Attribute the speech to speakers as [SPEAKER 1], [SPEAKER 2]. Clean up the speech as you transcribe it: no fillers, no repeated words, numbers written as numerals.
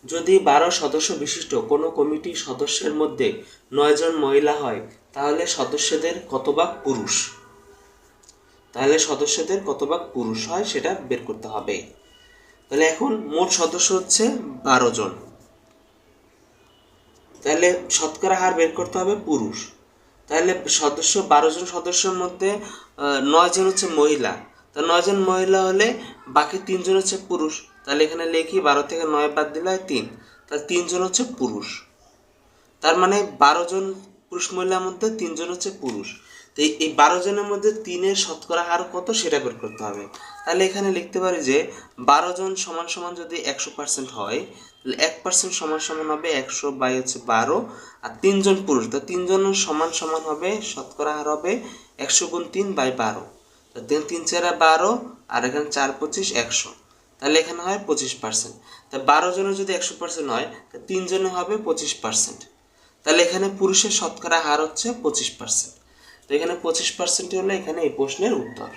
[SPEAKER 1] যদি 12 সদস্য বিশিষ্ট কোনো কমিটির সদস্যের মধ্যে 9 জন মহিলা হয় তাহলে সদস্যদের কত ভাগ পুরুষ? হয় সেটা বের করতে হবে। তাহলে এখন মোট সদস্য হচ্ছে 12 জন, তাহলে শতকরা হার বের করতে হবে পুরুষ। তাহলে 12 জন সদস্যের মধ্যে 9 জন হচ্ছে মহিলা, তা 9 জন মহিলা হলে বাকি 3 জন হচ্ছে পুরুষ। তাহলে এখানে লিখি 12 থেকে 9 বাদ দিলে হয় 3, তাহলে 3 জন হচ্ছে পুরুষ। তার মানে 12 জন পুরুষ মহিলার মধ্যে 3 জন হচ্ছে পুরুষ। তো এই 12 জনের মধ্যে 3-এর শতকরা হার কত সেটা বের করতে হবে। তাহলে এখানে লিখতে পারি যে 12 জন সমান সমান যদি 100% হয়, তাহলে 1% সমান সমান হবে 100 বাই হচ্ছে 12, আর 3 জন পুরুষ, তো 3 জন সমান সমান হবে শতকরা হার হবে 100 গুণ 3 বাই 12। তো 3 4 12, আর এখানে 4 25 100, তাহলে এখানে হয় 25%। তা 12 জনের যদি 100% হয়, তা 3 জনে হবে 25%। তাহলে এখানে পুরুষের শতকরা হার হচ্ছে 25%। তো এখানে 25% হলো এখানে এই প্রশ্নের উত্তর।